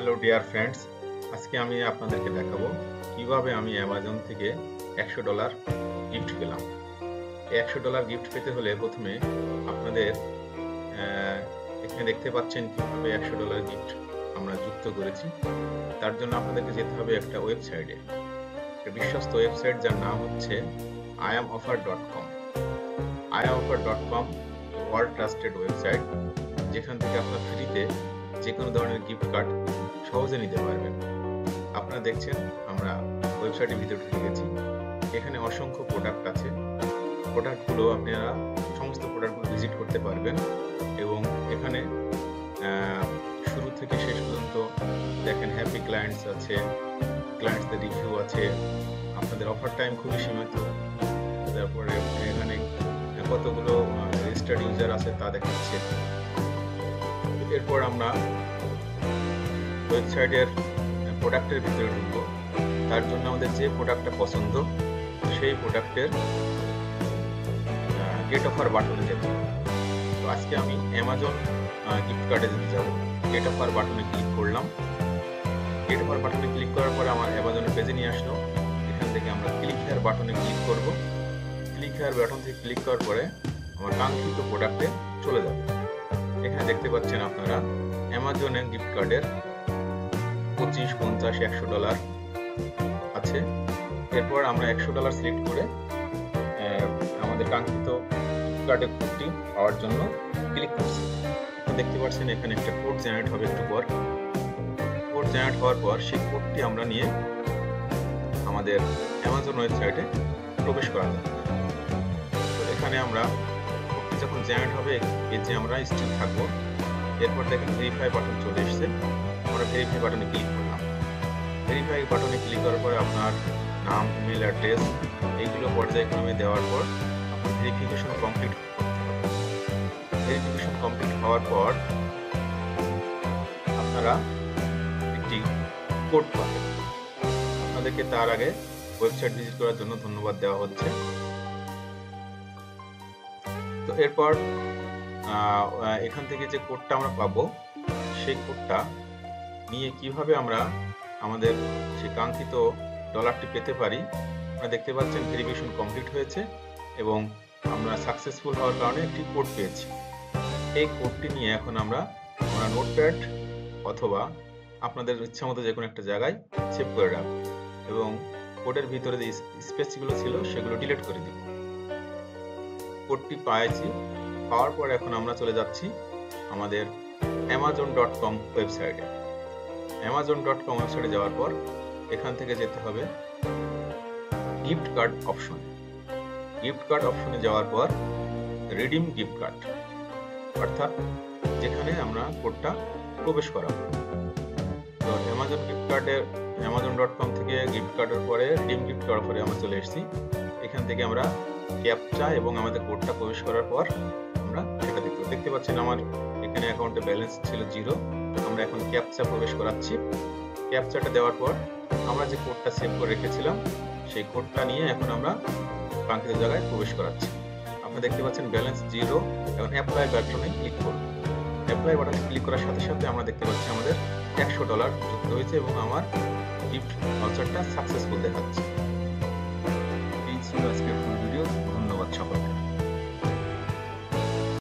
Hello dear friends, আজকে আমি আপনাদেরকে দেখাবো কিভাবে আমি অ্যামাজন থেকে $100 গিফট পেলাম। $100 গিফট পেতে হলে প্রথমে আপনাদের এখানে দেখতে পাচ্ছেন কিভাবে $100 গিফট আমরা যুক্ত করেছি। তার জন্য আপনাদেরকে যেতে হবে একটা ওয়েবসাইটে, একটা বিশ্বস্ত ওয়েবসাইট যার নাম হচ্ছে iamoffer.com। iamoffer.com world trusted website, যেখান থেকে আপনার ফ্রিতে যে কোনো ধরনের গিফট কার্ড সহজে নিতে পারবেন। আপনারা দেখছেন আমরা ওয়েবসাইটের ভিতরে ঢুকে গেছি। এখানে অসংখ্য প্রোডাক্ট আছে। প্রোডাক্টগুলো আপনারা সমস্ত প্রোডাক্টগুলো ভিজিট করতে পারবেন এবং এখানে শুরু থেকে শেষ পর্যন্ত দেখেন হ্যাপি ক্লায়েন্টস আছে, ক্লায়েন্টসদের রিভিউ আছে, আপনাদের অফার টাইম খুবই সীমিত। তারপরে এখানে কতগুলো রেজিস্টার্ড ইউজার আছে তা দেখাচ্ছে। এরপর আমরা ওয়েবসাইটের প্রোডাক্টের ভিতরে ঢুকবো। তার জন্য আমাদের যে প্রোডাক্টটা পছন্দ সেই প্রোডাক্টের গেট অফার বাটনে যেতে হবে। তো আজকে আমি অ্যামাজন গিফট কার্ডে যেতে যাবো। গেট অফার বাটনে ক্লিক করলাম। গেট অফার বাটনে ক্লিক করার পরে আমার অ্যামাজনের পেজে নিয়ে আসলো। এখান থেকে আমরা ক্লিক হেয়ার বাটনে ক্লিক করব। ক্লিক হেয়ার বাটন থেকে ক্লিক করার পরে আমার কাঙ্ক্ষিত প্রোডাক্টে চলে যাবে। এখানে দেখতে পাচ্ছেন আপনারা অ্যামাজনের গিফট কার্ডের 25, 50, $100 আছে। এরপর আমরা $100 সিলেক্ট করে আমাদের কাঙ্ক্ষিত কার্ডের কোডটি পাওয়ার জন্য ক্লিক করছি। দেখতে পাচ্ছেন এখানে একটা কোড জেনারেট হবে একটু পর। কোড জেনারেট হওয়ার পর সেই কোডটি আমরা নিয়ে আমাদের অ্যামাজন ওয়েবসাইটে প্রবেশ করা যাবে। তো এখানে আমরা কোডটি যখন জেনারেট হবে এই যে আমরা স্টিল থাকবো। এরপর দেখেন ভেরিফাই বাটন চলে এসেছে। আমরা ভেরিফাই বাটনে ক্লিক করলাম। ভেরিফাই বাটনে ক্লিক করার পরে আপনার নাম, ইমেল অ্যাড্রেস এইগুলো পর্যায়ক্রমে দেওয়ার পর আপনার ভেরিফিকেশন কমপ্লিট করতে হবে। ভেরিফিকেশন কমপ্লিট হওয়ার পর আপনারা একটি কোড পাবেন। আপনাদেরকে তার আগে ওয়েবসাইট ভিজিট করার জন্য ধন্যবাদ দেওয়া হচ্ছে। তো এরপর এখান থেকে যে কোডটা আমরা পাবো সেই কোডটা নিয়ে কিভাবে আমরা আমাদের সেই কাঙ্ক্ষিত ডলারটি পেতে পারি। আপনারা দেখতে পাচ্ছেন ভেরিফিকেশন কমপ্লিট হয়েছে এবং আমরা সাকসেসফুল হওয়ার কারণে একটি কোড পেয়েছি। এই কোডটি নিয়ে এখন আমরা নোটপ্যাড অথবা আপনাদের ইচ্ছা মতো যে কোনো একটা জায়গায় সেভ করে রাখবো এবং কোডের ভিতরে যে স্পেসগুলো ছিল সেগুলো ডিলিট করে দিব। কোডটি পাইছি, পাওয়ার পর এখন আমরা চলে যাচ্ছি আমাদের amazon.com ওয়েবসাইটে। amazon.com ওয়েবসাইটে যাওয়ার পর এখান থেকে যেতে হবে gift card option. Gift card অপশনে যাওয়ার পর রিডিম গিফট কার্ড, অর্থাৎ যেখানে আমরা কোডটা প্রবেশ করাবো। তো অ্যামাজন গিফট কার্ডের amazon.com থেকে গিফট কার্ডের পরে রিডিম গিফট করার পরে আমরা চলে এসেছি। এখান থেকে আমরা ক্যাপচা এবং আমাদের কোডটা প্রবেশ করার পর আমরা সেটা দেখতে পাচ্ছেন আমার এখানে অ্যাকাউন্টে ব্যালেন্স ছিল 0। আমরা এখন ক্যাপচা প্রবেশ করাচ্ছি। ক্যাপচাটা দেওয়ার পর আমরা যে কোডটা সেভ করে রেখেছিলাম সেই কোডটা নিয়ে এখন আমরা কাঙ্ক্ষিত জায়গায় প্রবেশ করাচ্ছি। আপনারা দেখতে পাচ্ছেন ব্যালেন্স 0। এখন অ্যাপ্লাই বাটনে ক্লিক করব। অ্যাপ্লাই বাটনে ক্লিক করার সাথে সাথে আমরা দেখতে পাচ্ছি আমাদের $100 যুক্ত হয়েছে এবং আমার গিফট ভাউচারটা সাকসেসফুল দেখাচ্ছে।